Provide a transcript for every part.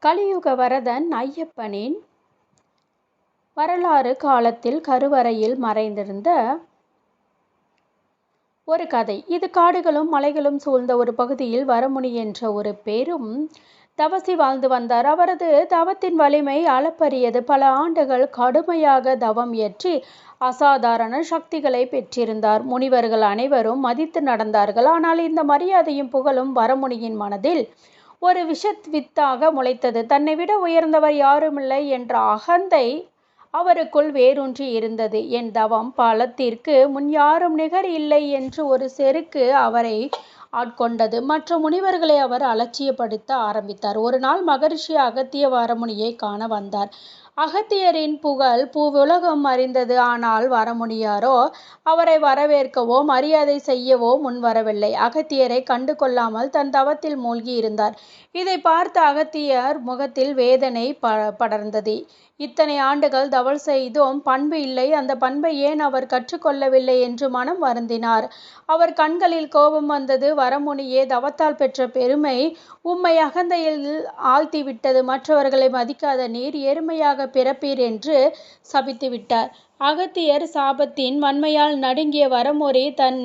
கலியுக வரதன் ஐயப்பனின் வரலாறு காலத்தில் கருவறையில் மறைந்திருந்த ஒரு கதை. இது காடுகளும் மலைகளும் சூழ்ந்த ஒரு பகுதியில் வரமுனி என்ற ஒரு பெரும் தவசி வாழ்ந்து வந்தார். அவரது தவத்தின் வலிமை அளப்பரியது. பல ஆண்டுகள் கடுமையாக தவம் இயற்றி அசாதாரண சக்திகளை பெற்றிருந்தார். முனிவர்கள் அனைவரும் மதித்து நடந்தார்கள். ஆனால் இந்த மரியாதையும் புகழும் வரமுனியின் மனதில் ஒரு வித்தாக முளைத்தது. தன்னை விட உயர்ந்தவர் யாருமில்லை என்ற அகந்தை அவருக்குள் வேரூன்றி இருந்தது. என் தவம் பலத்திற்கு முன் யாரும் நிகர் இல்லை என்று ஒரு செருக்கு அவரை ஆட்கொண்டது. மற்ற முனிவர்களை அவர் அலட்சியப்படுத்த ஆரம்பித்தார். ஒரு நாள் மகரிஷி அகத்திய வரமுனியை காண வந்தார். அகத்தியரின் புகழ் பூவுலகம் அறிந்தது. ஆனால் வரமுனியாரோ அவரை வரவேற்கவோ மரியாதை செய்யவோ முன்வரவில்லை. அகத்தியரை கண்டு கொள்ளாமல் தன் தவத்தில் மூழ்கி இருந்தார். இதை பார்த்த அகத்தியர் முகத்தில் வேதனை படர்ந்தது. இத்தனை ஆண்டுகள் தவம் செய்தும் பண்பு இல்லை, அந்த பண்பை ஏன் அவர் கற்றுக்கொள்ளவில்லை என்று மனம் வருந்தினார். அவர் கண்களில் கோபம் வந்தது. வரமுனியே, தவத்தால் பெற்ற பெருமை உம்மை அகந்தையில் ஆழ்த்திவிட்டது. மற்றவர்களை மதிக்காத நீர் எருமையாக பிறப்பீர் என்று சபித்து விட்டார். அகத்தியர் சாபத்தின் வன்மையால் நடுங்கிய வரமுனி தன்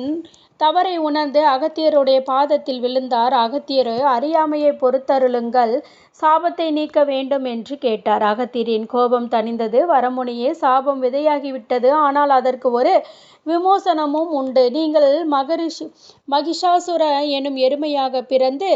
தவறை உணர்ந்து அகத்தியருடைய பாதத்தில் விழுந்தார். அகத்தியர் அறியாமையை பொறுத்தருளுங்கள், சாபத்தை நீக்க வேண்டும் என்று கேட்டார். அகத்தியரின் கோபம் தணிந்தது. வரமுனியே, சாபம் விதையாகிவிட்டது, ஆனால் அதற்கு ஒரு விமோசனமும் உண்டு. நீங்கள் மகிஷாசுர எனும் எருமையாக பிறந்து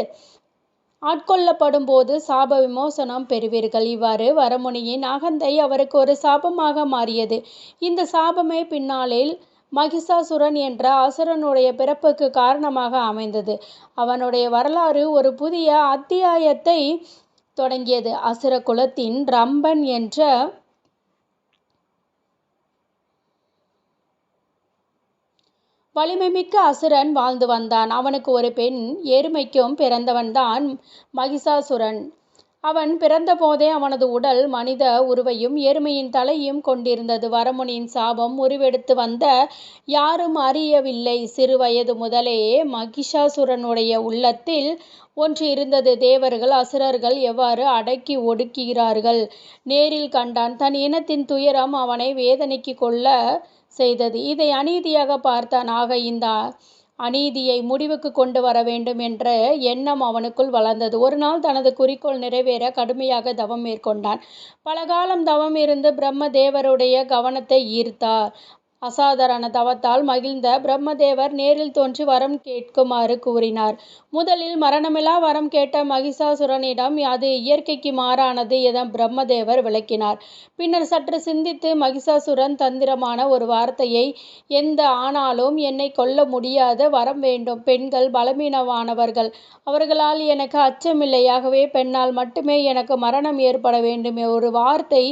ஆட்கொள்ளப்படும் போது சாப விமோசனம் பெறுவீர்கள். இவ்வாறு வரமுனியின் அகந்தை அவருக்கு ஒரு சாபமாக மாறியது. இந்த சாபமே பின்னாளில் மகிஷாசுரன் என்ற அசுரனுடைய பிறப்புக்கு காரணமாக அமைந்தது. அவனுடைய வரலாறு ஒரு புதிய அத்தியாயத்தை தொடங்கியது. அசுர குலத்தின் ரம்பன் என்ற வலிமைமிக்க அசுரன் வாழ்ந்து வந்தான். அவனுக்கு ஒரு பெண் எருமைக்கும் பிறந்தவன்தான் மகிஷாசுரன். அவன் பிறந்த போதே அவனது உடல் மனித உருவையும் எருமையின் தலையும் கொண்டிருந்தது. வரமுனியின் சாபம் உருவெடுத்து வந்த யாரும் அறியவில்லை. சிறு வயது முதலே மகிஷாசுரனுடைய உள்ளத்தில் ஒன்று இருந்தது. தேவர்கள் அசுரர்கள் எவ்வாறு அடக்கி ஒடுக்குகிறார்கள் நேரில் கண்டான். தன் இனத்தின் துயரம் அவனை வேதனைக்கு கொள்ள செய்தது. இதை அநீதியாக பார்த்தான். ஆக இந்த அநீதியை முடிவுக்கு கொண்டு வர வேண்டும் என்ற எண்ணம் அவனுக்குள் வளர்ந்தது. ஒரு நாள் தனது குறிக்கோள் நிறைவேற கடுமையாக தவம் மேற்கொண்டான். பல காலம் தவம் இருந்து பிரம்மதேவருடைய கவனத்தை ஈர்த்தார். அசாதாரண தவத்தால் மகிழ்ந்த பிரம்மதேவர் நேரில் தோன்றி வரம் கேட்குமாறு கூறினார். முதலில் மரணமில்லா வரம் கேட்ட மகிஷாசுரனிடம் அது இயற்கைக்கு மாறானது என பிரம்மதேவர் விளக்கினார். பின்னர் சற்று சிந்தித்து மகிஷாசுரன் தந்திரமான ஒரு வார்த்தையை, எந்த ஆனாலும் என்னை கொல்ல முடியாத வரம் வேண்டும். பெண்கள் பலவீனமானவர்கள், அவர்களால் எனக்கு அச்சமில்லை. ஆகவே பெண்ணால் மட்டுமே எனக்கு மரணம் ஏற்பட வேண்டும். ஒரு வார்த்தை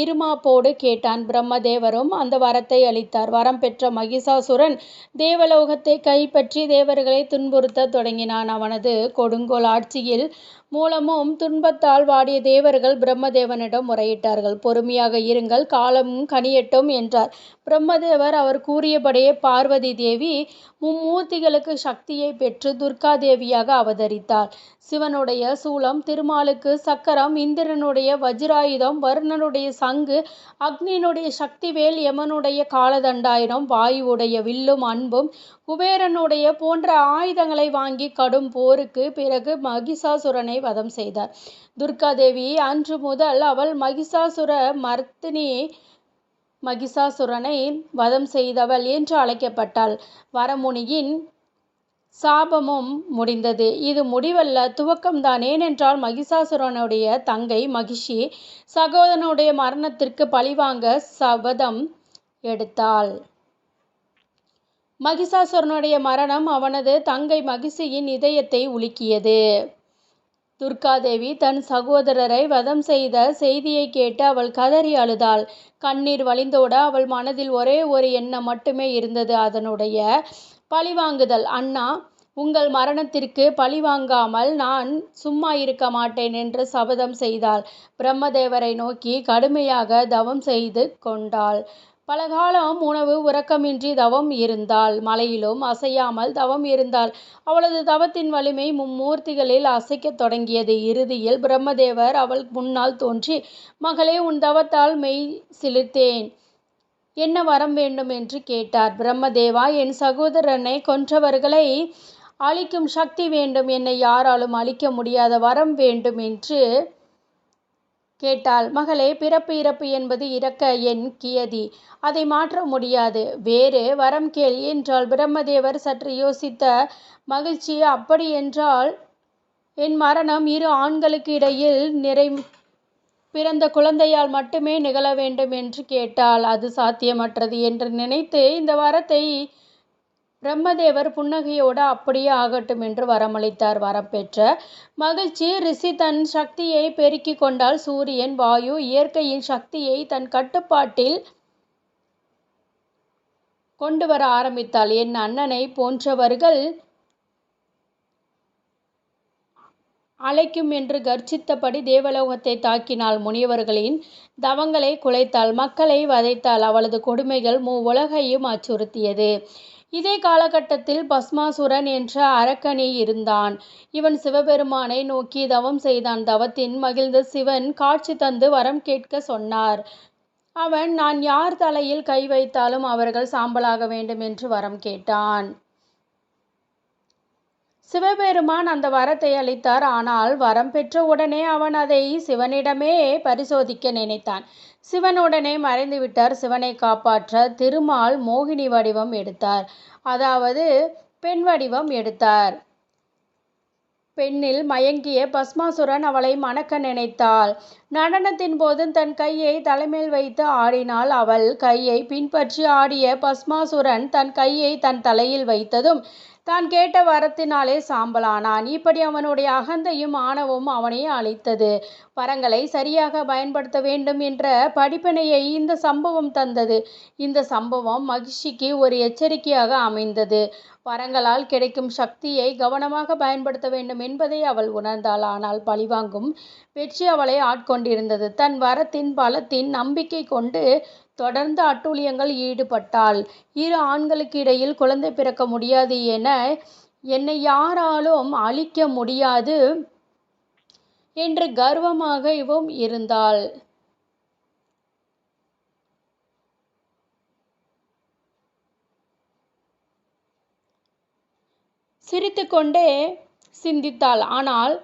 இருமாப்போடு கேட்டான். பிரம்மதேவரும் அந்த வரத்தை அளித்தார். வரம் பெற்ற மகிஷாசுரன் தேவலோகத்தை கைப்பற்றி தேவர்களை துன்புறுத்த தொடங்கினான். அவனது கொடுங்கோல் ஆட்சியில் மூலமும் துன்பத்தால் வாடிய தேவர்கள் பிரம்மதேவனிடம் முறையிட்டார்கள். பொறுமையாக இருங்கள், காலம் கனியட்டும் என்றார். பிரம்மதேவர் அவர் கூறியபடியே பார்வதி தேவி மும்மூர்த்திகளுக்கு சக்தியை பெற்று துர்கா தேவியாக அவதரித்தார். சிவனுடைய சூலம், திருமாலுக்கு சக்கரம், இந்திரனுடைய வஜ்ராயுதம், வருணனுடைய சங்கு, அக்னியினுடைய சக்திவேல், யமனுடைய காலதண்டாயுதம், வாயுவுடைய வில்லும் அன்பும், குபேரனுடைய போன்ற ஆயுதங்களை வாங்கி கடும் போருக்கு பிறகு மகிஷாசுரனை வதம் செய்தார். துர்காதேவி அன்று முதல் அவள் மகிஷாசுர மர்த்தினி, மகிஷாசுரனை வதம் செய்தவள் என்று அழைக்கப்பட்டாள். வரமுனியின் சாபமும் முடிந்தது. இது முடிவல்ல, துவக்கம்தான். ஏனென்றால் மகிஷாசுரனுடைய தங்கை மகிஷி சகோதரனுடைய மரணத்திற்கு பழிவாங்க சபதம் எடுத்தாள். மகிஷாசுரனுடைய மரணம் அவனது தங்கை மகிஷியின் இதயத்தை உலுக்கியது. துர்காதேவி தன் சகோதரரை வதம் செய்த செய்தியை கேட்டு அவள் கதறி அழுதாள். கண்ணீர் வழிந்தோட அவள் மனதில் ஒரே ஒரு எண்ணம் மட்டுமே இருந்தது, அதனுடைய பழிவாங்குதல். அண்ணா, உங்கள் மரணத்திற்கு பழிவாங்காமல் நான் சும்மா இருக்க மாட்டேன் என்று சபதம் செய்தாள். பிரம்மதேவரை நோக்கி கடுமையாக தவம் செய்து கொண்டாள். பலகாலம் உணவு உறக்கமின்றி தவம் இருந்தாள். மலையிலும் அசையாமல் தவம் இருந்தாள். அவளது தவத்தின் வலிமை மும்மூர்த்திகளில் அசைக்கத் தொடங்கியது. இறுதியில் பிரம்மதேவர் அவள் முன்னால் தோன்றி, மகளே, உன் தவத்தால் மெய் சிலிர்த்தேன். என்ன வரம் வேண்டும் என்று கேட்டார். பிரம்மதேவா, என் சகோதரனை கொன்றவர்களை அழிக்கும் சக்தி வேண்டும். என்னை யாராலும் அழிக்க முடியாத வரம் வேண்டும் என்று கேட்டாள். மகளே, பிறப்பு இறப்பு என்பது இறக்க என் கியதி. அதை மாற்ற முடியாது. வேறு வரம் கேள் என்றாள். பிரம்மதேவர் சற்று யோசித்த மகிழ்ச்சி, அப்படி என்றால் என் மரணம் 2 ஆண்களுக்கு இடையில் பிறந்த குழந்தையால் மட்டுமே நிகழ வேண்டும் என்று கேட்டாள். அது சாத்தியமற்றது என்று நினைத்து இந்த வரத்தை பிரம்மதேவர் புன்னகையோடு அப்படியே ஆகட்டும் என்று வரமளித்தார். வரம் பெற்ற மகிழ்ச்சி ரிஷி தன் சக்தியை பெருக்கிக் கொண்டால் சூரியன், வாயு, இயற்கையின் சக்தியை தன் கட்டுப்பாட்டில் கொண்டு வர ஆரம்பித்தாள். என் அண்ணனை போன்றவர்கள் அழைக்கும் என்று கர்ஜித்தபடி தேவலோகத்தை தாக்கினாள். முனிவர்களின் தவங்களை குலைத்தாள். மக்களை வதைத்தாள். அவளது கொடுமைகள் உலகையும் அச்சுறுத்தியது. இதே காலகட்டத்தில் பஸ்மாசுரன் என்ற அரக்கனி இருந்தான். இவன் சிவபெருமானை நோக்கி தவம் செய்தான். தவத்தின் மகிழ்ந்த சிவன் காட்சி தந்து வரம் கேட்க சொன்னார். அவன், நான் யார் தலையில் கை வைத்தாலும் அவர்கள் சாம்பலாக வேண்டும் என்று வரம் கேட்டான். சிவபெருமான் அந்த வரத்தை அளித்தார். ஆனால் வரம் பெற்ற உடனே அவன் அதை சிவனிடமே பரிசோதிக்க நினைத்தான். சிவன் உடனே மறைந்து விட்டார். சிவனை காப்பாற்ற திருமால் மோகினி வடிவம் எடுத்தார். அதாவது பெண் வடிவம் எடுத்தார். பெண்ணில் மயங்கிய பஸ்மாசுரன் அவளை மணக்க நினைத்தாள். நடனத்தின் போது தன் கையை தலைமேல் வைத்து ஆடினாள். அவள் கையை பின்பற்றி ஆடிய பஸ்மாசுரன் தன் கையை தன் தலையில் வைத்ததும் தான் கேட்ட வரத்தினாலே சாம்பலானான். இப்படி அவனுடைய அகந்தையும் ஆணவமும் அவனை அழித்தது. வரங்களை சரியாக பயன்படுத்த வேண்டும் என்ற படிப்பினையை இந்த சம்பவம் தந்தது. இந்த சம்பவம் மகிழ்ச்சிக்கு ஒரு எச்சரிக்கையாக அமைந்தது. வரங்களால் கிடைக்கும் சக்தியை கவனமாக பயன்படுத்த வேண்டும் என்பதை அவள் உணர்ந்தாள். ஆனால் பழிவாங்கும் வெற்றி அவளை ஆட்கொண்டிருந்தது. தன் வரத்தின் பலத்தின் நம்பிக்கை கொண்டு தொடர்ந்து அட்டூழியங்கள் ஈடுபட்டாள். 2 ஆண்களுக்கு இடையில் குழந்தை பிறக்க முடியாது என்னை யாராலும் அழிக்க முடியாது என்று கர்வமாகவும் இருந்தாள். சிரித்துக்கொண்டே சிந்தித்தாள். ஆனால்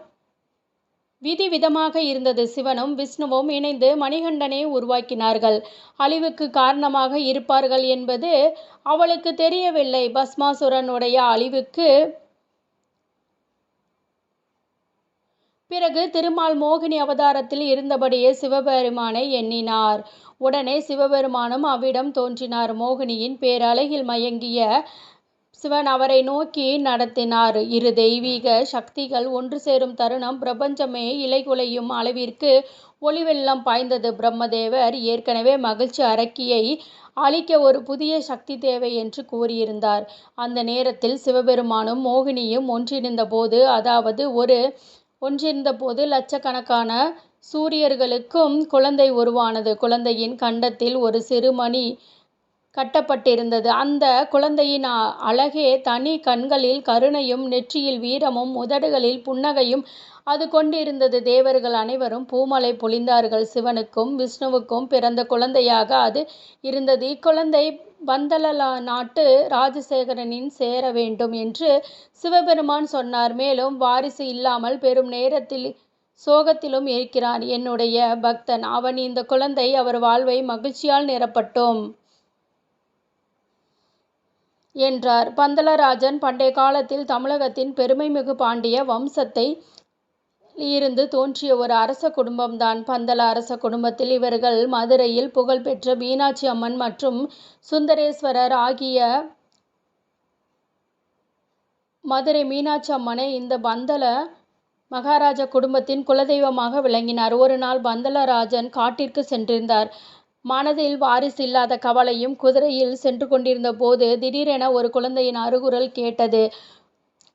விதி விதமாக இருந்தது. சிவனும் விஷ்ணுவும் இணைந்து மணிகண்டனை உருவாக்கினார்கள். அழிவுக்கு காரணமாக இருப்பார்கள் என்பது அவளுக்கு தெரியவில்லை. பஸ்மாசுரனுடைய அழிவுக்கு பிறகு திருமால் மோகினி அவதாரத்தில் இருந்தபடியே சிவபெருமானை எண்ணினார். உடனே சிவபெருமானும் அவ்விடம் தோன்றினார். மோகினியின் பேரழகில் மயங்கிய சிவன் அவரை நோக்கி நடத்தினார். 2 தெய்வீக சக்திகள் ஒன்று சேரும் தருணம் பிரபஞ்சமே இலைகுலையும் அளவிற்கு ஒளிவெள்ளம் பாய்ந்தது. பிரம்மதேவர் ஏற்கனவே மகிழ்ச்சி அரக்கியை அழிக்க ஒரு புதிய சக்தி தேவை என்று கூறியிருந்தார். அந்த நேரத்தில் சிவபெருமானும் மோகினியும் ஒன்றிருந்த போது லட்சக்கணக்கான சூரியர்களுக்கும் குழந்தை உருவானது. குழந்தையின் கண்டத்தில் ஒரு சிறுமணி கட்டப்பட்டிருந்தது. அந்த குழந்தையின் அழகே தனி. கண்களில் கருணையும் நெற்றியில் வீரமும் உதடுகளில் புன்னகையும் அது கொண்டிருந்தது. தேவர்கள் அனைவரும் பூமலை பொழிந்தார்கள். சிவனுக்கும் விஷ்ணுவுக்கும் பிறந்த குழந்தையாக அது இருந்தது. இக்குழந்தை பந்தல நாட்டு ராஜசேகரனின் சேர வேண்டும் என்று சிவபெருமான் சொன்னார். மேலும் வாரிசு இல்லாமல் பெரும் நேரத்தில் சோகத்திலும் இருக்கிறான் என்னுடைய பக்தன். அவன் இந்த குழந்தை அவர் வாழ்வை மகிழ்ச்சியால் நிரப்பட்டும் என்றார். பந்தலராஜன் பண்டைய காலத்தில் தமிழகத்தின் பெருமைமிகு பாண்டிய வம்சத்தை இருந்து தோன்றிய ஒரு அரச குடும்பம்தான் பந்தல அரச குடும்பத்தில் இவர்கள் மதுரையில் புகழ்பெற்ற மீனாட்சி அம்மன் மற்றும் சுந்தரேஸ்வரர் ஆகிய மதுரை மீனாட்சி அம்மனை இந்த பந்தல மகாராஜா குடும்பத்தின் குலதெய்வமாக விளங்கினார். ஒரு நாள் பந்தலராஜன் காட்டிற்கு சென்றிருந்தார். மனதில் வாரிசு இல்லாத கவலையும். குதிரையில் சென்று கொண்டிருந்த போது திடீரென ஒரு குழந்தையின் அருகுரல் கேட்டது.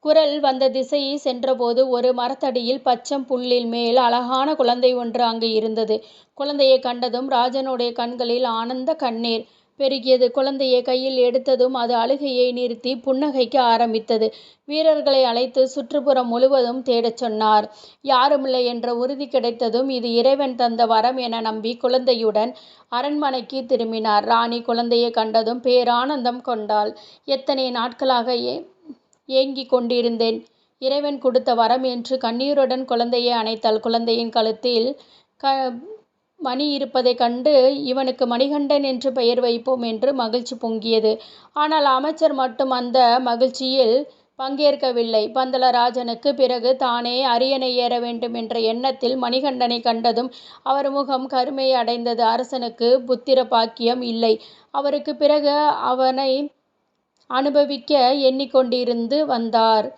குரல் வந்த திசையை சென்றபோது ஒரு மரத்தடியில் பச்சம் புல்லில் மேல் அழகான குழந்தை ஒன்று அங்கு இருந்தது. குழந்தையை கண்டதும் ராஜனுடைய கண்களில் ஆனந்த கண்ணீர் பெருகியது. குழந்தையை கையில் எடுத்ததும் அது அழுகையை நிறுத்தி புன்னகைக்க ஆரம்பித்தது. வீரர்களை அழைத்து சுற்றுப்புறம் முழுவதும் தேடச் சொன்னார். யாருமில்லை என்ற உறுதி கிடைத்ததும் இது இறைவன் தந்த வரம் என நம்பி குழந்தையுடன் அரண்மனைக்கு திரும்பினார். ராணி குழந்தையை கண்டதும் பேரானந்தம் கொண்டாள். எத்தனை நாட்களாக ஏங்கிக் கொண்டிருந்தேன், இறைவன் கொடுத்த வரம் என்று கண்ணீருடன் குழந்தையை அணைத்தாள். குழந்தையின் கழுத்தில் மணி இருப்பதைக் கண்டு இவனுக்கு மணிகண்டன் என்று பெயர் வைப்போம் என்று மகிழ்ச்சி பொங்கியது. ஆனால் அமைச்சர் மட்டும் அந்த மகிழ்ச்சியில் பங்கேற்கவில்லை. பந்தலராஜனுக்கு பிறகு தானே அரியணை ஏற வேண்டும் என்ற எண்ணத்தில் மணிகண்டனை கண்டதும் அவர் முகம் கருமை அடைந்தது. அரசனுக்கு புத்திர பாக்கியம் இல்லை. அவருக்கு பிறகு அவனை அனுபவிக்க எண்ணிக்கொண்டிருந்து வந்தார்.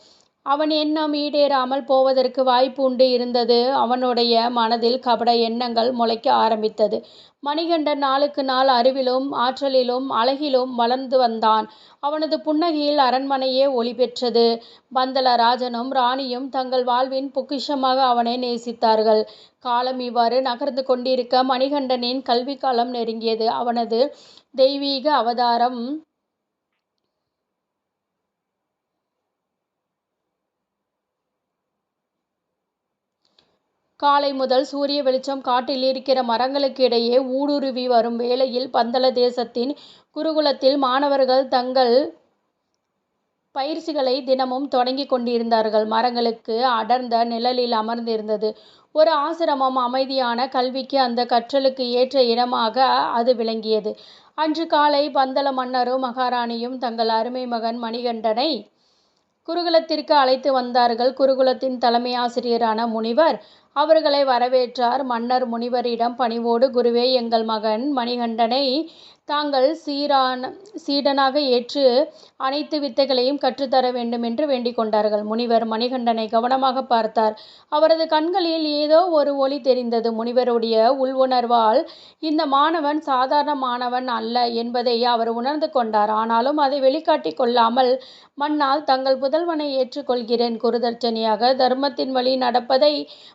அவன் எண்ணம் ஈடேறாமல் போவதற்கு வாய்ப்பு உண்டு இருந்தது. அவனுடைய மனதில் கபட எண்ணங்கள் முளைக்க ஆரம்பித்தது. மணிகண்டன் நாளுக்கு நாள் அறிவிலும் ஆற்றலிலும் அழகிலும் வளர்ந்து வந்தான். அவனது புன்னகையில் அரண்மனையே ஒளி பெற்றது. பந்தலராஜனும் ராணியும் தங்கள் வாழ்வின் பொக்கிஷமாக அவனை நேசித்தார்கள். காலம் இவ்வாறு நகர்ந்து கொண்டிருக்க மணிகண்டனின் கல்வி காலம் நெருங்கியது. அவனது தெய்வீக அவதாரம் காலை முதல் சூரிய வெளிச்சம் காட்டில் இருக்கிற மரங்களுக்கு இடையே ஊடுருவி வரும் வேளையில் பந்தல தேசத்தின் குருகுலத்தில் மாணவர்கள் தங்கள் பயிற்சிகளை தினமும் தொடங்கி கொண்டிருந்தார்கள். மரங்களுக்கு அடர்ந்த நிழலில் அமர்ந்திருந்தது ஒரு ஆசிரமம். அமைதியான கல்விக்கு அந்த கற்றலுக்கு ஏற்ற இடமாக அது விளங்கியது. அன்று காலை பந்தல மன்னரும் மகாராணியும் தங்கள் அருமை மகன் மணிகண்டனை குருகுலத்திற்கு அழைத்து வந்தார்கள். குருகுலத்தின் தலைமை ஆசிரியரான முனிவர் அவர்களை வரவேற்றார். மன்னர் முனிவரிடம் பணிவோடு, குருவே, எங்கள் மகன் மணிகண்டனை தாங்கள் சீடனாக ஏற்று அனைத்து வித்தைகளையும் கற்றுத்தர வேண்டும் என்று வேண்டிக் கொண்டார்கள். முனிவர் மணிகண்டனை கவனமாக பார்த்தார். அவரது கண்களில் ஏதோ ஒரு ஒளி தெரிந்தது. முனிவருடைய உள்உணர்வால் இந்த மாணவன் சாதாரண மாணவன் அல்ல என்பதை அவர் உணர்ந்து கொண்டார். ஆனாலும் அதை வெளிக்காட்டி கொள்ளாமல், மன்னால் தங்கள் புதல்வனை ஏற்றுக்கொள்கிறேன். குருதட்சணையாக தர்மத்தின் வழி நடப்பதை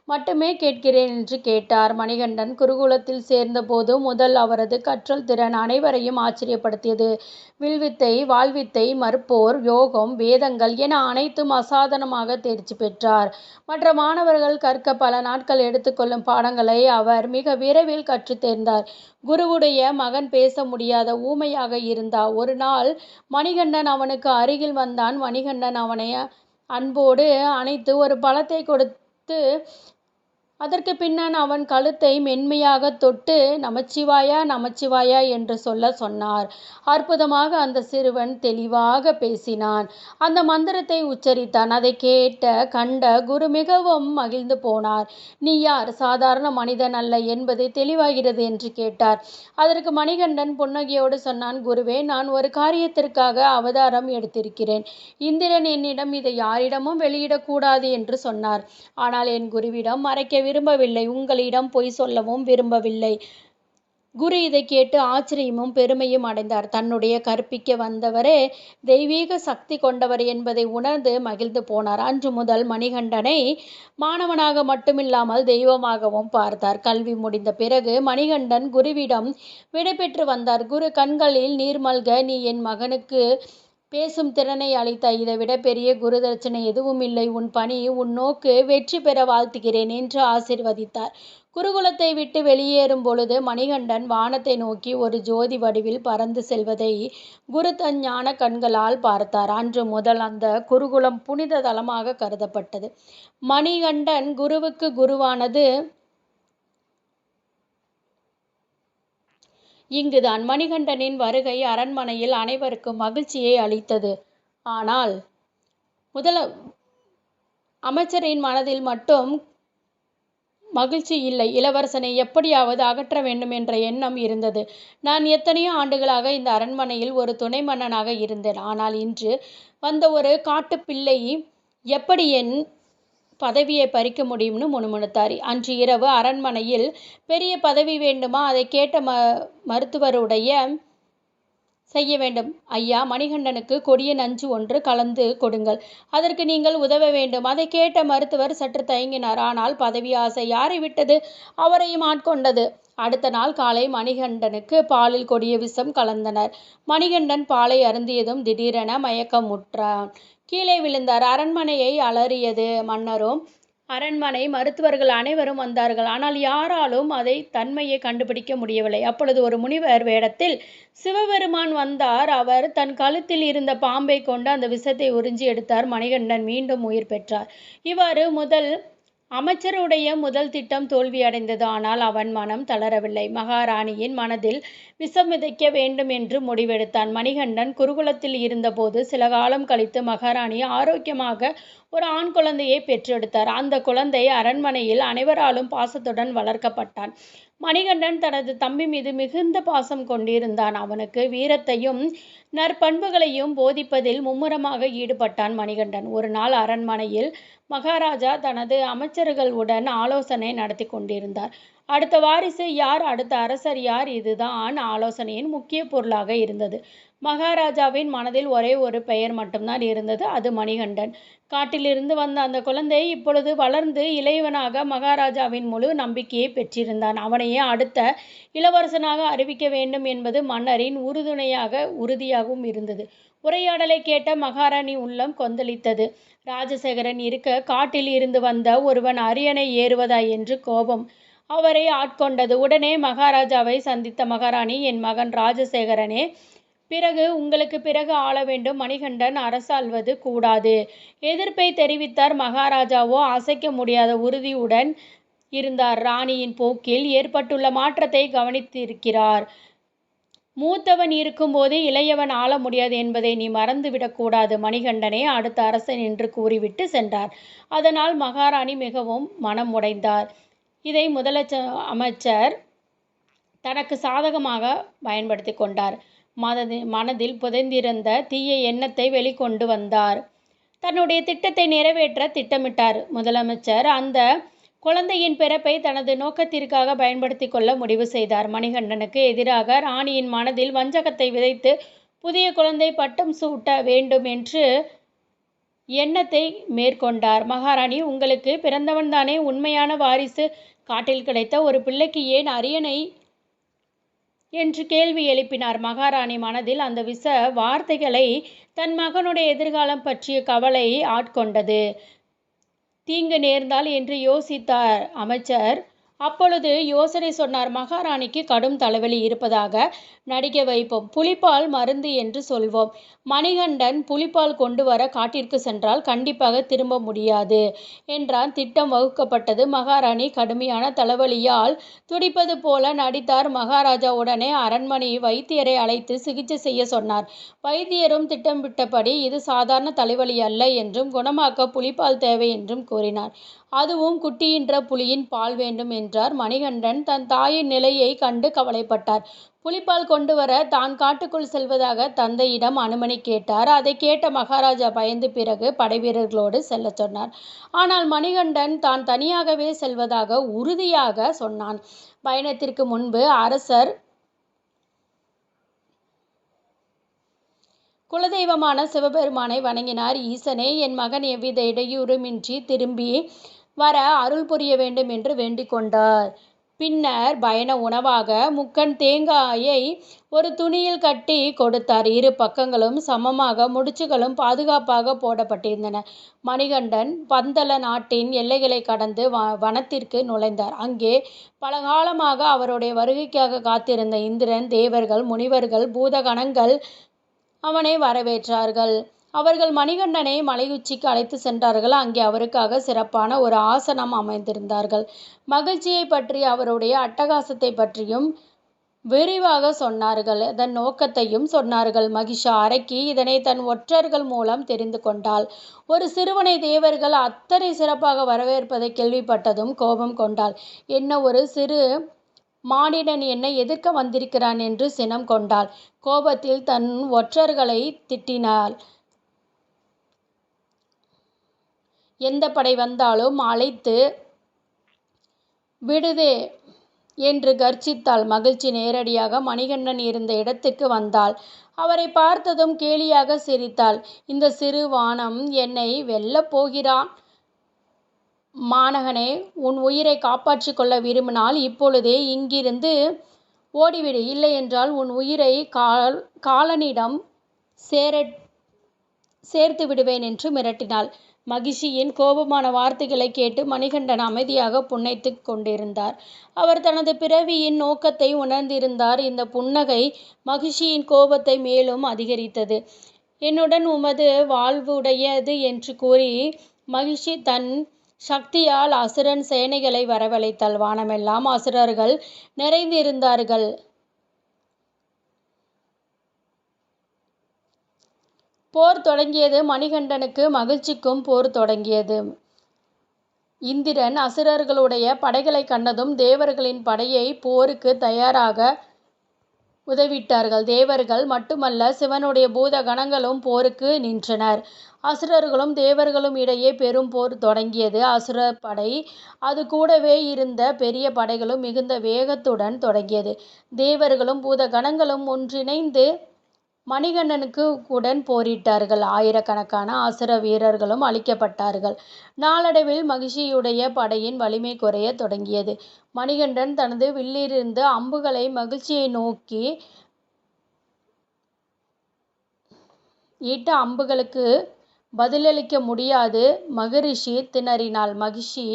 மட்டுமே கேட்கிறேன் என்று கேட்டார். மணிகண்டன் குருகுலத்தில் சேர்ந்த போது முதல் அவரது கற்றல் திறன் அனைவரையும் ஆச்சரியப்படுத்தியது. வில்வித்தை, வாழ்வித்தை, மற்போர், யோகம், வேதங்கள் என அனைத்தும் அசாதாரணமாக தேர்ச்சி பெற்றார். மற்ற மாணவர்கள் கற்க பல நாட்கள் எடுத்துக்கொள்ளும் பாடங்களை அவர் மிக விரைவில் கற்றுத் தேர்ந்தார். குருவுடைய மகன் பேச முடியாத ஊமையாக இருந்தார். ஒரு நாள் மணிகண்டன் அவனுக்கு அருகில் வந்தான். மணிகண்டன் அவனை அன்போடு அணைத்து ஒரு பழத்தை கொடுத்து அதற்கு பின்னால் அவன் கழுத்தை மென்மையாக தொட்டு நமச்சிவாயா நமச்சிவாயா என்று சொன்னார். அற்புதமாக அந்த சிறுவன் தெளிவாக பேசினான். அந்த மந்திரத்தை உச்சரித்தான். அதை கண்ட குரு மிகவும் மகிழ்ந்து போனார். நீ யார்? சாதாரண மனிதன் அல்ல என்பது தெளிவாகிறது என்று கேட்டார். அதற்கு மணிகண்டன் புன்னகையோடு சொன்னான், குருவே, நான் ஒரு காரியத்திற்காக அவதாரம் எடுத்திருக்கிறேன். இந்திரன் என்னிடம் இதை யாரிடமும் வெளியிடக்கூடாது என்று சொன்னார். ஆனால் என் குருவிடம் மறைக்க விரும்பவில்லை, உங்களிடம் பொய் சொல்லவும் விரும்பவில்லை. குரு இதை கேட்டு ஆச்சரியமும் பெருமையும் அடைந்தார். தன்னுடைய கற்பிக்க வந்தவரே தெய்வீக சக்தி கொண்டவர் என்பதை உணர்ந்து மகிழ்ந்து போனார். அன்று முதல் மணிகண்டனை மாணவனாக மட்டுமில்லாமல் தெய்வமாகவும் பார்த்தார். கல்வி முடிந்த பிறகு மணிகண்டன் குருவிடம் விடைபெற்று வந்தார். குரு கண்களில் நீர் மல்க, நீ என் மகனுக்கு பேசும் திறனை அளித்தாய். இதைவிட பெரிய குரு தட்சணை எதுவும் இல்லை. உன் பணி, உன் நோக்கு வெற்றி பெற வாழ்த்துகிறேன் என்று ஆசீர்வதித்தார். குருகுலத்தை விட்டு வெளியேறும் பொழுது மணிகண்டன் வானத்தை நோக்கி ஒரு ஜோதி வடிவில் பறந்து செல்வதை குரு தன் ஞான கண்களால் பார்த்தார். அன்று முதல் அந்த குருகுலம் புனித தலமாக கருதப்பட்டது. மணிகண்டன் குருவுக்கு குருவானது இங்குதான். மணிகண்டனின் வருகை அரண்மனையில் அனைவருக்கும் மகிழ்ச்சியை அளித்தது. ஆனால் அமைச்சரின் மனதில் மட்டும் மகிழ்ச்சி இல்லை. இளவரசனை எப்படியாவது அகற்ற வேண்டும் என்ற எண்ணம் இருந்தது. நான் எத்தனையோ ஆண்டுகளாக இந்த அரண்மனையில் ஒரு துணை மன்னனாக இருந்தேன். ஆனால் இன்று வந்த ஒரு காட்டுப்பிள்ளை எப்படி என் பதவியை பறிக்க முடியும்னு முணுமுணுத்தார். அன்று இரவு அரண்மனையில் பெரிய பதவி வேண்டுமா? அதை கேட்ட மருத்துவருடைய செய்ய வேண்டும். ஐயா, மணிகண்டனுக்கு கொடிய நஞ்சு ஒன்று கலந்து கொடுங்கள். அதற்கு நீங்கள் உதவ வேண்டும். அதை கேட்ட மருத்துவர் சற்று தயங்கினார். ஆனால் பதவி ஆசை யாரை விட்டது? அவரையும் ஆட்கொண்டது. அடுத்த நாள் காலை மணிகண்டனுக்கு பாலில் கொடிய விஷம் கலந்தனர். மணிகண்டன் பாலை அருந்தியதும் திடீரென மயக்கமுற்றான். கீழே விழுந்தார். அரண்மனையை அலறியது. மன்னரும் அரண்மனை மருத்துவர்கள் அனைவரும் வந்தார்கள். ஆனால் யாராலும் அதை தன்மையை கண்டுபிடிக்க முடியவில்லை. அப்பொழுது ஒரு முனிவர் வேடத்தில் சிவபெருமான் வந்தார். அவர் தன் கழுத்தில் இருந்த பாம்பை கொண்டு அந்த விஷத்தை உறிஞ்சி எடுத்தார். மணிகண்டன் மீண்டும் உயிர் பெற்றார். இவ்வாறு அமைச்சருடைய முதல் திட்டம் தோல்வியடைந்தது. ஆனால் அவன் மனம் தளரவில்லை. மகாராணியின் மனதில் விஷம் விதைக்க வேண்டும் என்று முடிவெடுத்தான். மணிகண்டன் குருகுலத்தில் இருந்தபோது சில காலம் கழித்து மகாராணி ஆரோக்கியமாக ஒரு ஆண் குழந்தையை பெற்றெடுத்தார். அந்த குழந்தை அரண்மனையில் அனைவராலும் பாசத்துடன் வளர்க்கப்பட்டான். மணிகண்டன் தனது தம்பி மீது மிகுந்த பாசம் கொண்டிருந்தான். அவனுக்கு வீரத்தையும் நற்பண்புகளையும் போதிப்பதில் மும்முரமாக ஈடுபட்டான் மணிகண்டன். ஒரு நாள் அரண்மனையில் மகாராஜா தனது அமைச்சர்களுடன் ஆலோசனை நடத்தி கொண்டிருந்தார். அடுத்த வாரிசு யார், அடுத்த அரசர் யார், இதுதான் ஆலோசனையின் முக்கிய பொருளாக இருந்தது. மகாராஜாவின் மனதில் ஒரே ஒரு பெயர் மட்டும்தான் இருந்தது. அது மணிகண்டன். காட்டிலிருந்து வந்த அந்த குழந்தை இப்பொழுது வளர்ந்து இளையவனாக மகாராஜாவின் முழு நம்பிக்கையை பெற்றிருந்தான். அவனையே அடுத்த இளவரசனாக அறிவிக்க வேண்டும் என்பது மன்னரின் உறுதியாகவும் இருந்தது. உரையாடலை கேட்ட மகாராணி உள்ளம் கொந்தளித்தது. ராஜசேகரன் இருக்க காட்டில் இருந்து வந்த ஒருவன் அரியணை ஏறுவதா என்று கோபம் அவரை ஆட்கொண்டது. உடனே மகாராஜாவை சந்தித்த மகாராணி, என் மகன் ராஜசேகரனே உங்களுக்கு பிறகு ஆள வேண்டும். மணிகண்டன் அரசாள்வது கூடாது. எதிர்ப்பை தெரிவித்தார். மகாராஜாவோ அசைக்க முடியாத உறுதியுடன் இருந்தார். ராணியின் போக்கில் ஏற்பட்டுள்ள மாற்றத்தை கவனித்திருக்கிறார். மூத்தவன் இருக்கும்போது இளையவன் ஆள முடியாது என்பதை நீ மறந்துவிடக்கூடாது. மணிகண்டனே அடுத்த அரசன் என்று கூறிவிட்டு சென்றார். அதனால் மகாராணி மிகவும் மனம் உடைந்தார். இதை அமைச்சர் தனக்கு சாதகமாக பயன்படுத்தி கொண்டார். மனதில் புதைந்திருந்த தீய எண்ணத்தை வெளிக்கொண்டு வந்தார். தன்னுடைய திட்டத்தை நிறைவேற்ற திட்டமிட்டார். முதலமைச்சர் அந்த குழந்தையின் பிறப்பை தனது நோக்கத்திற்காக பயன்படுத்தி கொள்ள முடிவு செய்தார். மணிகண்டனுக்கு எதிராக ராணியின் மனதில் வஞ்சகத்தை விதைத்து புதிய குழந்தை பட்டம் சூட்ட வேண்டும் என்று எண்ணத்தை மேற்கொண்டார். மகாராணி, உங்களுக்கு பிறந்தவன்தானே உண்மையான வாரிசு? காட்டில் கிடைத்த ஒரு பிள்ளைக்கு ஏன் அரியணை என்று கேள்வி எழுப்பினார். மகாராணி மனதில் அந்த விஷ வார்த்தைகளை தன் மகனுடைய எதிர்காலம் பற்றிய கவலை ஆட்கொண்டது. தீங்கு நேர்ந்தால் என்று யோசித்தார் அமைச்சர். அப்பொழுது யோசனை சொன்னார். மகாராணிக்கு கடும் தலைவலி இருப்பதாக நடிக்க வைப்போம். புலிப்பால் மருந்து என்று சொல்வோம். மணிகண்டன் புலிப்பால் கொண்டு வர காட்டிற்கு சென்றால் கண்டிப்பாக திரும்ப முடியாது என்றான். திட்டம் வகுக்கப்பட்டது. மகாராணி கடுமையான தலைவலியால் துடிப்பது போல நடித்தார். மகாராஜா உடனே அரண்மனை வைத்தியரை அழைத்து சிகிச்சை செய்ய சொன்னார். வைத்தியரும் திட்டமிட்டபடி இது சாதாரண தலைவலி அல்ல என்றும் குணமாக்க புலிப்பால் தேவை என்றும் கூறினார். அதுவும் குட்டியின்ற புலியின் பால் வேண்டும் என்றார். மணிகண்டன் தன் தாயின் நிலையை கண்டு கவலைப்பட்டார். புலிப்பால் கொண்டு வர தான் காட்டுக்குள் செல்வதாக தந்தையிடம் அனுமதி கேட்டார். அதை கேட்ட மகாராஜா பயந்து பிறகு படைவீரர்களோடு செல்ல சொன்னார். ஆனால் மணிகண்டன் தான் தனியாகவே செல்வதாக உறுதியாக சொன்னான். பயணத்திற்கு முன்பு அரசர் குலதெய்வமான சிவபெருமானை வணங்கினார். ஈசனே, என் மகன் எவ்வித இடையூறுமின்றி திரும்பி வர அருள் புரிய வேண்டும் என்று வேண்டிக் கொண்டார். பின்னர் பயண உணவாக முக்கன் தேங்காயை ஒரு துணியில் கட்டி கொடுத்தார். இரு பக்கங்களும் சமமாக முடிச்சுகளும் பாதுகாப்பாக போடப்பட்டிருந்தன. மணிகண்டன் பந்தல நாட்டின் எல்லைகளை கடந்து வனத்திற்கு நுழைந்தார். அங்கே பல காலமாக அவருடைய வருகைக்காக காத்திருந்த இந்திரன், தேவர்கள், முனிவர்கள், பூதகணங்கள் அவனை வரவேற்றார்கள். அவர்கள் மணிகண்டனை மலையுச்சிக்கு அழைத்து சென்றார்கள். அங்கே அவருக்காக சிறப்பான ஒரு ஆசனம் அமைந்திருந்தார்கள். மகிழ்ச்சியை பற்றி அவருடைய அட்டகாசத்தை பற்றியும் விரிவாக சொன்னார்கள். அதன் நோக்கத்தையும் சொன்னார்கள். மகிஷா அரக்கி இதனை தன் ஒற்றர்கள் மூலம் தெரிந்து கொண்டாள். ஒரு சிறுவனை தேவர்கள் அத்தனை சிறப்பாக வரவேற்பதை கேள்விப்பட்டதும் கோபம் கொண்டாள். என்ன, ஒரு சிறு மானிடன் என்னை எதிர்க்க வந்திருக்கிறான் என்று சினம் கொண்டாள். கோபத்தில் தன் ஒற்றர்களை திட்டினாள். எந்த படை வந்தாலும் அழைத்து விடுதே என்று கர்ஜித்தாள். மகிழ்ச்சி நேரடியாக மணிகண்டன் இருந்த இடத்துக்கு வந்தாள். அவரை பார்த்ததும் கேலியாக சிரித்தாள். இந்த சிறு வானம் என்னை வெல்லப் போகிறான். மாணகனே, உன் உயிரை காப்பாற்றிக் கொள்ள விரும்பினால் இப்பொழுதே இங்கிருந்து ஓடிவிடு. இல்லையென்றால் உன் உயிரை காலனிடம் சேர்த்து விடுவேன் என்று மிரட்டினாள். மகிஷியின் கோபமான வார்த்தைகளை கேட்டு மணிகண்டன் அமைதியாக புன்னகைத்துக் கொண்டிருந்தார். அவர் தனது பிறவியின் நோக்கத்தை உணர்ந்திருந்தார். இந்த புன்னகை மகிஷியின் கோபத்தை மேலும் அதிகரித்தது. என்னுடன் உமது வாழ்வுடையது என்று கூறி மகிஷி தன் சக்தியால் அசுரன் சேனைகளை வரவழைத்தாள். வானமெல்லாம் அசுரர்கள் நிறைந்திருந்தார்கள். போர் தொடங்கியது. மணிகண்டனுக்கு மகிழ்ச்சிக்கும் போர் தொடங்கியது. இந்திரன் அசுரர்களுடைய படைகளை கண்டதும் தேவர்களின் படையை போருக்கு தயாராக உதவிட்டார்கள். தேவர்கள் மட்டுமல்ல, சிவனுடைய பூத கணங்களும் போருக்கு நின்றனர். அசுரர்களும் தேவர்களும் இடையே பெரும் போர் தொடங்கியது. அசுர படை அது கூடவே இருந்த பெரிய படைகளும் மிகுந்த வேகத்துடன் தொடங்கியது. தேவர்களும் பூத கணங்களும் ஒன்றிணைந்து மணிகண்டனுக்கு உடன் போரிட்டார்கள். ஆயிரக்கணக்கான அசுர வீரர்களும் அழிக்கப்பட்டார்கள். நாளடைவில் மகிஷியுடைய படையின் வலிமை குறைய தொடங்கியது. மணிகண்டன் தனது வில்லிலிருந்து அம்புகளை மகிழ்ச்சியை நோக்கி ஈட்ட அம்புகளுக்கு பதிலளிக்க முடியாது. மகரிஷி திணறினாள். மகிஷி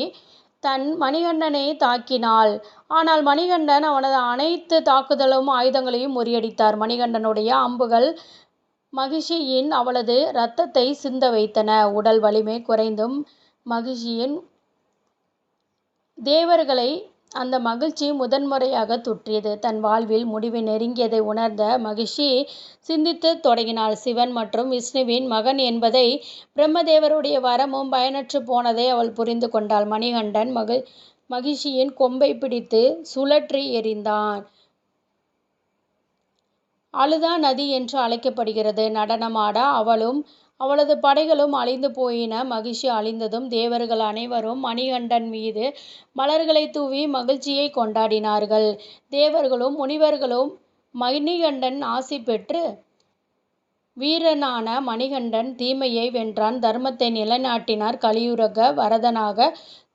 தன் மணிகண்டனை தாக்கினாள். ஆனால் மணிகண்டன் அவனது அனைத்து தாக்குதலும் ஆயுதங்களையும் முறியடித்தார். மணிகண்டனுடைய அம்புகள் மகிஷியின் அவளது இரத்தத்தை சிந்த வைத்தன. உடல் வலிமை குறைந்தும் மகிஷியின் தேவர்களை அந்த மகிழ்ச்சி முதன்முறையாக துற்றியது. தன் வாழ்வில் முடிவு நெருங்கியதை உணர்ந்த மகிஷி சிந்தித்து தொடங்கினாள். சிவன் மற்றும் விஷ்ணுவின் மகன் என்பதை பிரம்மதேவருடைய வரமும் பயனற்று போனதை அவள் புரிந்து கொண்டாள். மணிகண்டன் மகிஷியின் கொம்பை பிடித்து சுழற்றி எறிந்தான். அழுதா நதி என்று அழைக்கப்படுகிறது. நடனமாட அவளும் அவளது படைகளும் அழிந்து போயின. மகிஷி அழிந்ததும் தேவர்கள் அனைவரும் மணிகண்டன் மீது மலர்களை தூவி மகிழ்ச்சியை கொண்டாடினார்கள். தேவர்களும் முனிவர்களும் மணிகண்டன் ஆசி பெற்று வீரனான மணிகண்டன் தீமையை வென்றான், தர்மத்தை நிலைநாட்டினார், கலியுக வரதனாக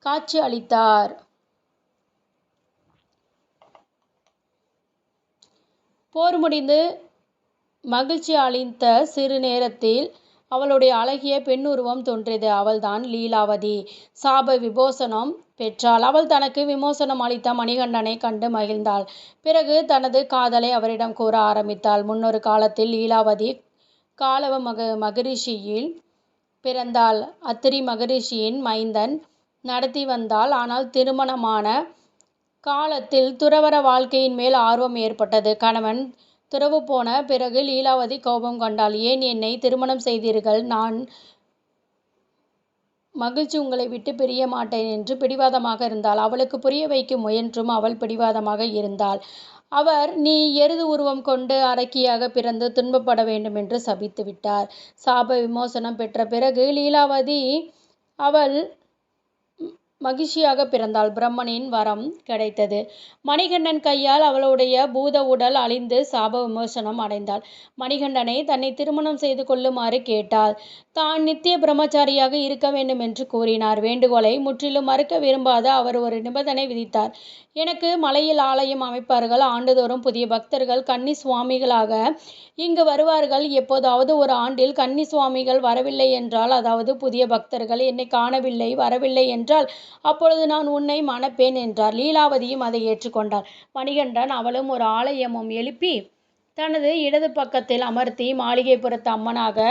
காட்சி அளித்தார். போர் முடிந்து மகிழ்ச்சி அளித்த சிறு நேரத்தில் அவளுடைய அழகிய பெண்ணுருவம் தோன்றியது. அவள்தான் லீலாவதி. சாப விமோசனம் பெற்றாள். அவள் தனக்கு விமோசனம் அளித்த மணிகண்டனை கண்டு மகிழ்ந்தாள். பிறகு தனது காதலை அவரிடம் கூற ஆரம்பித்தாள். முன்னொரு காலத்தில் லீலாவதி காலவ மகரிஷியில் பிறந்தாள். அத்திரி மகரிஷியின் மைந்தன் நடத்தி வந்தாள். ஆனால் திருமணமான காலத்தில் துறவற வாழ்க்கையின் மேல் ஆர்வம் ஏற்பட்டது. கணவன் துறவு போன பிறகு லீலாவதி கோபம் கொண்டாள். ஏன் என்னை திருமணம் செய்தீர்கள்? நான் மகிழ்ச்சி உங்களை விட்டு பிரிய மாட்டேன் என்று பிடிவாதமாக இருந்தாள். அவளுக்கு புரிய வைக்க முயன்றும் அவள் பிடிவாதமாக இருந்தாள். அவர் நீ எருது உருவம் கொண்டு அரக்கியாக பிறந்து துன்பப்பட வேண்டும் என்று சபித்து விட்டார். சாப விமோசனம் பெற்ற பிறகு லீலாவதி அவள் மகிழ்ச்சியாக பிறந்தாள். பிரம்மனின் வரம் கிடைத்தது. மணிகண்டன் கையால் அவளுடைய பூத உடல் அழிந்து சாப விமோசனம் அடைந்தாள். மணிகண்டனை தன்னை திருமணம் செய்து கொள்ளுமாறு கேட்டாள். தான் நித்திய பிரம்மச்சாரியாக இருக்க வேண்டும் என்று கூறினார். வேண்டுகோளை முற்றிலும் மறுக்க விரும்பாத அவர் ஒரு நிபந்தனை விதித்தார். எனக்கு மலையில் ஆலயம் அமைப்பார்கள். ஆண்டுதோறும் புதிய பக்தர்கள் கன்னி சுவாமிகளாக இங்கு வருவார்கள். எப்போதாவது ஒரு ஆண்டில் கன்னி சுவாமிகள் வரவில்லை என்றால், அதாவது புதிய பக்தர்கள் என்னை காணவில்லை, வரவில்லை என்றால், அப்பொழுது நான் உன்னை மணப்பேன் என்றார். லீலாவதியும் அதை ஏற்றுக்கொண்டாள். மணிகண்டன் அவளும் ஒரு ஆலயமும் எழுப்பி தனது இடது பக்கத்தில் அமர்த்தி மாளிகைப்புறத்து அம்மனாக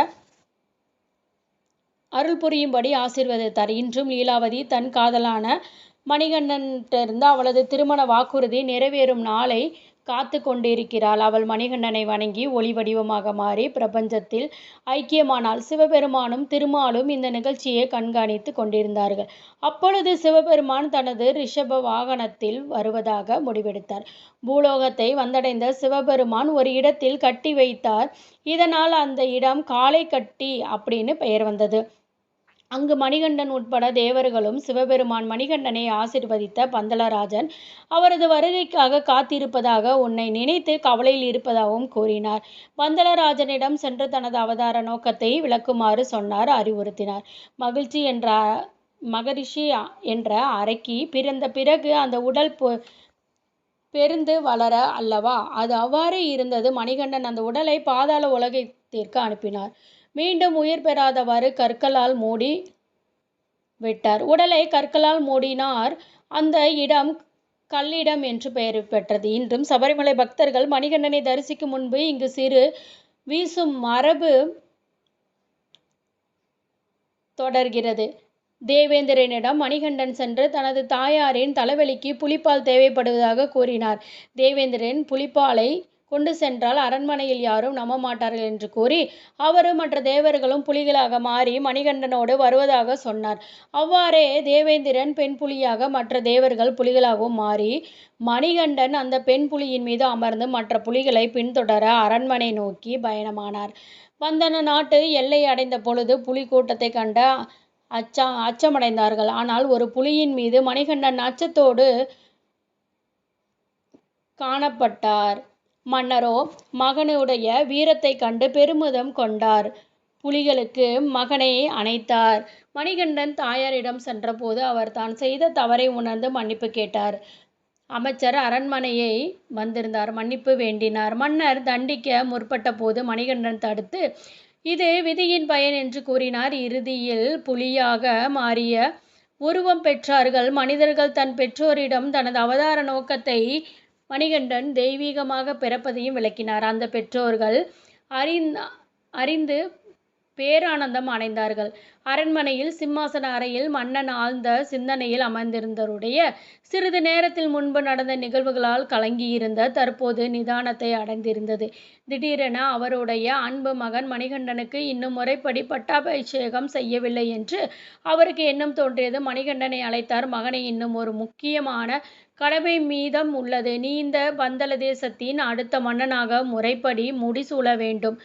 அருள் புரியும்படி ஆசீர்வதித்தார். இன்றும் லீலாவதி தன் காதலான மணிகண்டனிடமிருந்து அவளது திருமண வாக்குறுதி நிறைவேறும் நாளை காத்து கொண்டிருக்கிறாள். அவள் மணிகண்டனை வணங்கி ஒளி வடிவமாக மாறி பிரபஞ்சத்தில் ஐக்கியமானாள். சிவபெருமானும் திருமாலும் இந்த நிகழ்ச்சியை கண்காணித்து கொண்டிருந்தார்கள். அப்பொழுது சிவபெருமான் தனது ரிஷப வாகனத்தில் வருவதாக முடிவெடுத்தார். பூலோகத்தை வந்தடைந்த சிவபெருமான் ஒரு இடத்தில் கட்டி வைத்தார். இதனால் அந்த இடம் காளை கட்டி அப்படின்னு பெயர் வந்தது. அங்கு மணிகண்டன் உட்பட தேவர்களும் சிவபெருமான் மணிகண்டனை ஆசீர்வதித்த பந்தலராஜன் அவரது வருகைக்காக காத்திருப்பதாக, உன்னை நினைத்து கவலையில் இருப்பதாகவும் கூறினார். பந்தலராஜனிடம் சென்று தனது அவதார நோக்கத்தை விளக்குமாறு சொன்னார், அறிவுறுத்தினார். மகிழ்ச்சி என்ற மகரிஷி என்ற அரக்கி பிறந்த பிறகு அந்த உடல் பெருந்து வளர அல்லவா? அது அவ்வாறே இருந்தது. மணிகண்டன் அந்த உடலை பாதாள உலகத்திற்கு அனுப்பினார். மீண்டும் உயிர் பெறாதவாறு கற்களால் மூடி விட்டார். உடலை கற்களால் மூடினார். அந்த இடம் கல்லிடம் என்று பெயர் பெற்றது. இன்றும் சபரிமலை பக்தர்கள் மணிகண்டனை தரிசிக்கும் முன்பு இங்கு சிறு வீசும் மரபு தொடர்கிறது. தேவேந்திரனிடம் மணிகண்டன் சென்று தனது தாயாரின் தலைவலிக்கு புலிப்பால் தேவைப்படுவதாக கூறினார். தேவேந்திரன் புலிப்பாலை கொண்டு சென்றால் அரண்மனையில் யாரும் நம்ப மாட்டார்கள் என்று கூறி அவரும் மற்ற தேவர்களும் புலிகளாக மாறி மணிகண்டனோடு வருவதாக சொன்னார். அவ்வாறே தேவேந்திரன் பெண் புலியாக மற்ற தேவர்கள் புலிகளாகவும் மாறி மணிகண்டன் அந்த பெண் புலியின் மீது அமர்ந்து மற்ற புலிகளை பின்தொடர அரண்மனை நோக்கி பயணமானார். வந்தன நாட்டு எல்லை அடைந்த பொழுது புலி கூட்டத்தை கண்ட அச்சமடைந்தார்கள். ஆனால் ஒரு புலியின் மீது மணிகண்டன் அச்சத்தோடு காணப்பட்டார். மன்னரோ மகனுடைய வீரத்தை கண்டு பெருமிதம் கொண்டார். புலிகளுக்கு மகனை அணைத்தார். மணிகண்டன் தாயாரிடம் சென்றபோது அவர் தான் செய்த தவறை உணர்ந்து மன்னிப்பு கேட்டார். அமைச்சர் அரண்மனையை வந்திருந்தார். மன்னிப்பு வேண்டினார். மன்னர் தண்டிக்க முற்பட்ட போது மணிகண்டன் தடுத்து இது விதியின் பயன் என்று கூறினார். இறுதியில் புலியாக மாறிய உருவம் பெற்றார்கள் மனிதர்கள். தன் பெற்றோரிடம் தனது அவதார நோக்கத்தை மணிகண்டன் தெய்வீகமாக பிறப்பதையும் விளக்கினார். அந்த பெற்றோர்கள் அறிந்து பேரானந்தம் அடைந்தார்கள். அரண்மனையில் சிம்மாசன அறையில் மன்னன் ஆழ்ந்த சிந்தனையில் அமர்ந்திருந்தருடைய சிறிது நேரத்தில் முன்பு நடந்த நிகழ்வுகளால் கலங்கியிருந்த தற்போது நிதானத்தை அடைந்திருந்தது. திடீரென அவருடைய அன்பு மகன் மணிகண்டனுக்கு இன்னும் முறைப்படி பட்டாபிஷேகம் செய்யவில்லை என்று அவருக்கு எண்ணம் தோன்றியது. மணிகண்டனை அழைத்தார். மகனை, இன்னும் ஒரு முக்கியமான கடமை மீதம் உள்ளது. நீ இந்த பந்தல தேசத்தின் அடுத்த மன்னனாக முறைப்படி முடிசூழ வேண்டும்.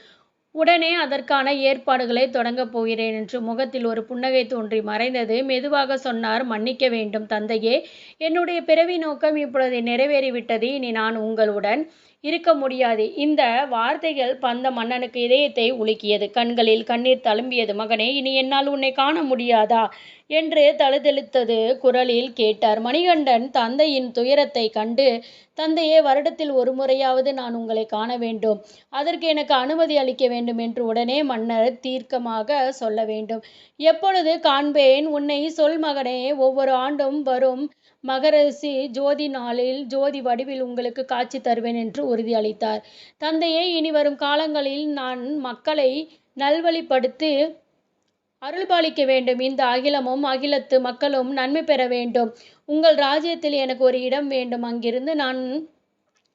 உடனே அதற்கான ஏற்பாடுகளை தொடங்கப் போகிறேன் என்று முகத்தில் ஒரு புன்னகை தோன்றி மறைந்தது. மெதுவாக சொன்னார், மன்னிக்க வேண்டும் தந்தையே, என்னுடைய பிறவி நோக்கம் இப்பொழுது நிறைவேறிவிட்டது. இனி நான் உங்களுடன் இருக்க முடியாது. இந்த வார்த்தைகள் பந்த மன்னனுக்கு இதயத்தை உலுக்கியது. கண்களில் கண்ணீர் தழும்பியது. மகனே, இனி என்னால் உன்னை காண முடியாதா என்று தழுதழுத்தது குரலில் கேட்டார். மணிகண்டன் தந்தையின் துயரத்தை கண்டு, தந்தையே, வருடத்தில் ஒரு முறையாவது நான் உங்களை காண வேண்டும். அதற்கு எனக்கு அனுமதி அளிக்க வேண்டும் என்று உடனே மன்னர் தீர்க்கமாக சொல்ல வேண்டும். எப்பொழுது காண்பேன் உன்னை? சொல் மகனே. ஒவ்வொரு ஆண்டும் வரும் மகரிஷி ஜோதி நாளில் ஜோதி வடிவில் உங்களுக்கு காட்சி தருவேன் என்று உறுதியளித்தார். தந்தையே, இனி வரும் காலங்களில் நான் மக்களை நல்வழிப்படுத்தி அருள்பாலிக்க வேண்டும். இந்த அகிலமும் அகிலத்து மக்களும் நன்மை பெற வேண்டும். உங்கள் ராஜ்யத்தில் எனக்கு ஒரு இடம் வேண்டும். அங்கிருந்து நான்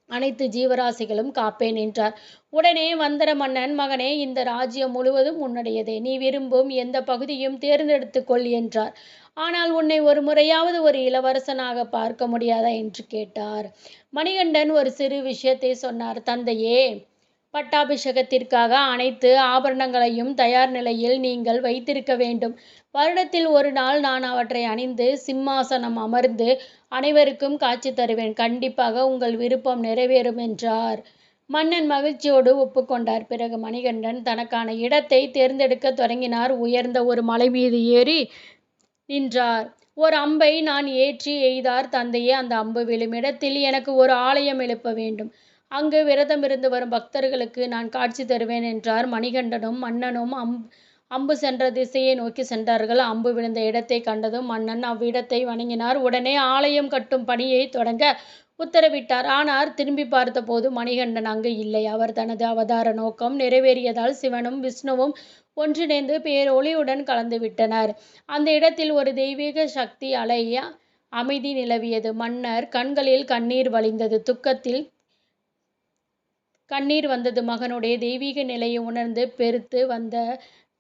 அனைத்து ஜீவராசிகளும் காப்பேன் என்றார். உடனே வந்தர மன்னன், மகனே, இந்த ராஜ்யம் முழுவதும் உன்னுடையதே. நீ விரும்பும் எந்த பகுதியும் தேர்ந்தெடுத்துக்கொள் என்றார். ஆனால் உன்னை ஒரு முறையாவது ஒரு இளவரசனாக பார்க்க முடியாதா என்று கேட்டார். மணிகண்டன் ஒரு சிறு விஷயத்தை சொன்னார். தந்தையே, பட்டாபிஷேகத்திற்காக அனைத்து ஆபரணங்களையும் தயார் நிலையில் நீங்கள் வைத்திருக்க வேண்டும். வருடத்தில் ஒரு நாள் நான் அவற்றை அணிந்து சிம்மாசனம் அமர்ந்து அனைவருக்கும் காட்சி தருவேன். கண்டிப்பாக உங்கள் விருப்பம் நிறைவேறும் என்றார். மன்னன் மகிழ்ச்சியோடு ஒப்புக்கொண்டார். பிறகு மணிகண்டன் தனக்கான இடத்தை தேர்ந்தெடுக்க தொடங்கினார். உயர்ந்த ஒரு மலை மீது ஏறி நின்றார். ஒரு அம்பை நான் ஏற்றி எய்தார். தந்தையே, அந்த அம்பு விழும் இடத்தில் எனக்கு ஒரு ஆலயம் எழுப்ப வேண்டும். அங்கு விரதமிருந்து வரும் பக்தர்களுக்கு நான் காட்சி தருவேன் என்றார். மணிகண்டனும் மன்னனும் அம்பு சென்ற திசையை நோக்கி சென்றார்கள். அம்பு விழுந்த இடத்தை கண்டதும் மன்னன் அவ்விடத்தை வணங்கினார். உடனே ஆலயம் கட்டும் பணியை தொடங்க உத்தரவிட்டார். ஆனால் திரும்பி பார்த்தபோது மணிகண்டன் அங்கு இல்லை. அவர் தனது அவதார நோக்கம் நிறைவேறியதால் சிவனும் விஷ்ணுவும் ஒன்றிணைந்து பேரொளியுடன் கலந்து விட்டனர். அந்த இடத்தில் ஒரு தெய்வீக சக்தி அலை அமைதி நிலவியது. மன்னர் கண்களில் கண்ணீர் வழிந்தது. துக்கத்தில் கண்ணீர் வந்தது. மகனுடைய தெய்வீக நிலையை உணர்ந்து பெருத்து வந்த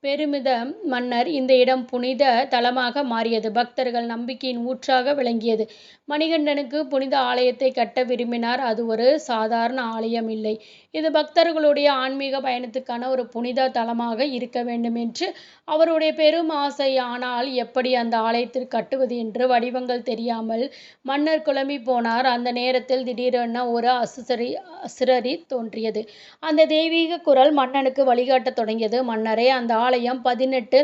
பெருமித மன்னர் இந்த இடம் புனித தலமாக மாறியது. பக்தர்கள் நம்பிக்கையின் ஊற்றாக விளங்கியது. மணிகண்டனுக்கு புனித ஆலயத்தை கட்ட விரும்பினார். அது ஒரு சாதாரண ஆலயம் இல்லை. இது பக்தர்களுடைய ஆன்மீக பயணத்துக்கான ஒரு புனித தலமாக இருக்க வேண்டும் என்று அவருடைய பெரும் ஆசை. ஆனால் எப்படி அந்த ஆலயத்தில் கட்டுவது என்று வடிவங்கள் தெரியாமல் மன்னர் குழம்பி போனார். அந்த நேரத்தில் திடீரென ஒரு அசுரரி தோன்றியது. அந்த தெய்வீக குரல் மன்னனுக்கு வழிகாட்டத் தொடங்கியது. மன்னரே, அந்த ஆலயம் 18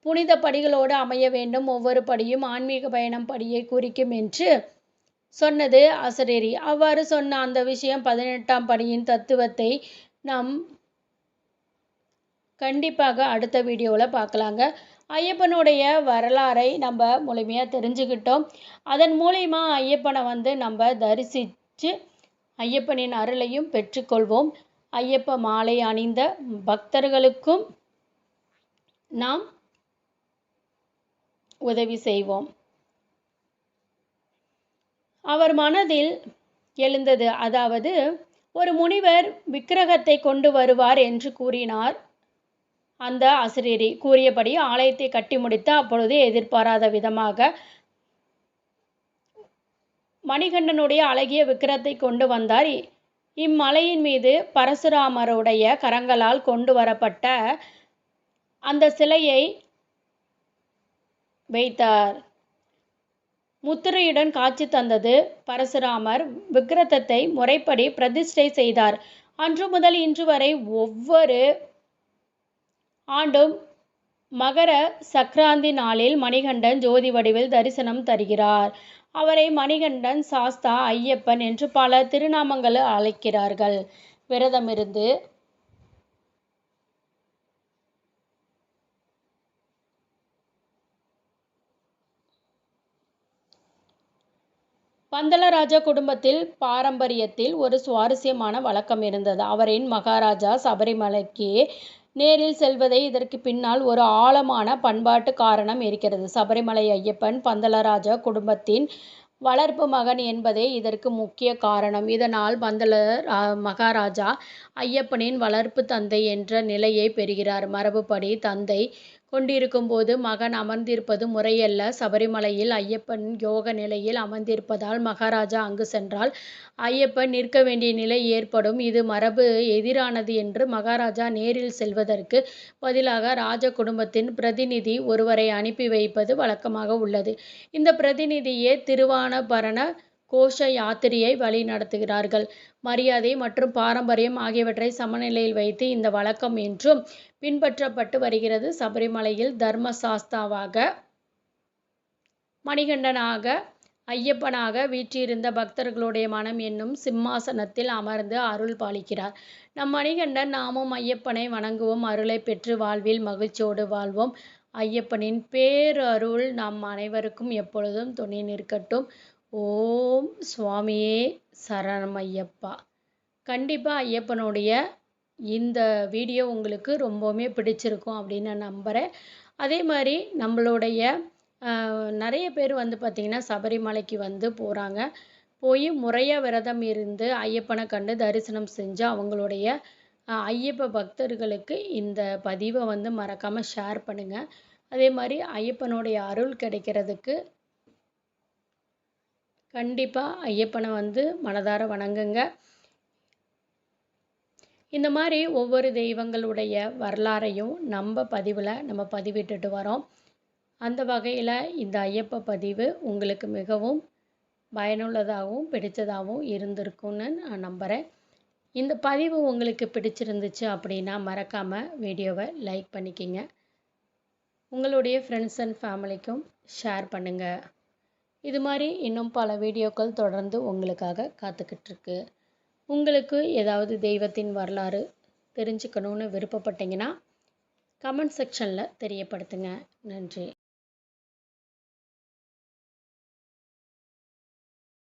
புனித படிகளோடு அமைய வேண்டும். ஒவ்வொரு படியும் ஆன்மீக பயணம் படியை குறிக்கும் என்று சொன்னது அசரீரி. அவ்வாறு சொன்ன அந்த விஷயம் 18ஆம் படியின் தத்துவத்தை நாம் கண்டிப்பாக அடுத்த வீடியோவில் பார்க்கலாங்க. ஐயப்பனுடைய வரலாறை நம்ம முழுமையாக தெரிஞ்சுக்கிட்டோம். அதன் மூலிமா ஐயப்பனை நம்ம தரிசித்து ஐயப்பனின் அருளையும் பெற்றுக்கொள்வோம். ஐயப்ப மாலை அணிந்த பக்தர்களுக்கும் நாம் உதவி செய்வோம். அவர் மனதில் எழுந்தது, அதாவது ஒரு முனிவர் விக்கிரகத்தை கொண்டு வருவார் என்று கூறினார். அந்த அசரீரி கூறியபடி ஆலயத்தை கட்டி முடித்து அப்பொழுது எதிர்பாராத விதமாக மணிகண்டனுடைய அழகிய விக்கிரகத்தை கொண்டு வந்தார். இம்மலையின் மீது பரசுராமருடைய கரங்களால் கொண்டு வரப்பட்ட அந்த சிலையை வைத்தார். முத்திரையுடன் காட்சி தந்தது. பரசுராமர் விக்கிரகத்தை முறைப்படி பிரதிஷ்டை செய்தார். அன்று முதல் இன்று வரை ஒவ்வொரு ஆண்டும் மகர சக்கராந்தி நாளில் மணிகண்டன் ஜோதி வடிவில் தரிசனம் தருகிறார். அவரை மணிகண்டன், சாஸ்தா, ஐயப்பன் என்று பல திருநாமங்கள் அழைக்கிறார்கள். விரதமிருந்து பந்தலராஜா குடும்பத்தில் பாரம்பரியத்தில் ஒரு சுவாரஸ்யமான வழக்கம் இருந்தது. அவரின் மகாராஜா சபரிமலைக்கு நேரில் செல்வதை இதற்கு பின்னால் ஒரு ஆழமான பண்பாட்டு காரணம் இருக்கிறது. சபரிமலை ஐயப்பன் பந்தலராஜா குடும்பத்தின் வளர்ப்பு மகன் என்பதே இதற்கு முக்கிய காரணம். இதனால் பந்தல மகாராஜா ஐயப்பனின் வளர்ப்பு தந்தை என்ற நிலையை பெறுகிறார். மரபுப்படி தந்தை கொண்டிருக்கும் போது மகன் அமர்ந்திருப்பது முறையல்ல. சபரிமலையில் ஐயப்பன் யோக நிலையில் அமர்ந்திருப்பதால் மகாராஜா அங்கு சென்றால் ஐயப்பன் நிற்க வேண்டிய நிலை ஏற்படும். இது மரபு எதிரானது என்று மகாராஜா நேரில் செல்வதற்கு பதிலாக ராஜ குடும்பத்தின் பிரதிநிதி ஒருவரை அனுப்பி வைப்பது வழக்கமாக உள்ளது. இந்த பிரதிநிதியே திருவானபரண கோஷ யாத்திரையை வழி நடத்துகிறார்கள். மரியாதை மற்றும் பாரம்பரியம் ஆகியவற்றை சமநிலையில் வைத்து இந்த வழக்கம் என்றும் பின்பற்றப்பட்டு வருகிறது. சபரிமலையில் தர்மசாஸ்தாவாக, மணிகண்டனாக, ஐயப்பனாக வீற்றிருந்த பக்தர்களுடைய மனம் என்னும் சிம்மாசனத்தில் அமர்ந்து அருள் பாலிக்கிறார். நம் மணிகண்டன். நாமும் ஐயப்பனை வணங்குவோம். அருளை பெற்று வாழ்வில் மகிழ்ச்சியோடு வாழ்வோம். ஐயப்பனின் பேரருள் நம் அனைவருக்கும் எப்பொழுதும் துணை நிற்கட்டும். ஓம் சுவாமியே சரணமையப்பா. கண்டிப்பாக ஐயப்பனுடைய இந்த வீடியோ உங்களுக்கு ரொம்பவுமே பிடிச்சிருக்கும் அப்படின்னு நான் நம்புகிறேன். அதே மாதிரி நம்மளுடைய நிறைய பேர் பார்த்திங்கன்னா சபரிமலைக்கு போகிறாங்க. போய் முறையாக விரதம் இருந்து ஐயப்பனை கண்டு தரிசனம் செஞ்சு அவங்களுடைய ஐயப்ப பக்தர்களுக்கு இந்த பதிவை மறக்காமல் ஷேர் பண்ணுங்கள். அதே மாதிரி ஐயப்பனுடைய அருள் கிடைக்கிறதுக்கு கண்டிப்பாக ஐயப்பனை மனதார வணங்குங்க. இந்த மாதிரி ஒவ்வொரு தெய்வங்களுடைய வரலாறையும் நம்ம பதிவிட்டுட்டு வரோம். அந்த வகையில் இந்த ஐயப்ப பதிவு உங்களுக்கு மிகவும் பயனுள்ளதாகவும் பிடிச்சதாகவும் இருந்திருக்கும்னு நான் நம்புகிறேன். இந்த பதிவு உங்களுக்கு பிடிச்சிருந்துச்சு அப்படின்னா மறக்காமல் வீடியோவை லைக் பண்ணிக்கிங்க. உங்களுடைய ஃப்ரெண்ட்ஸ் அண்ட் ஃபேமிலிக்கும் ஷேர் பண்ணுங்கள். இது மாதிரி இன்னும் பல வீடியோக்கள் தொடர்ந்து உங்களுக்காக காத்துக்கிட்டுருக்கு. உங்களுக்கு ஏதாவது தெய்வத்தின் வரலாறு தெரிஞ்சுக்கணுன்னு விருப்பப்பட்டீங்கன்னா கமெண்ட் செக்ஷனில் தெரியப்படுத்துங்க. நன்றி.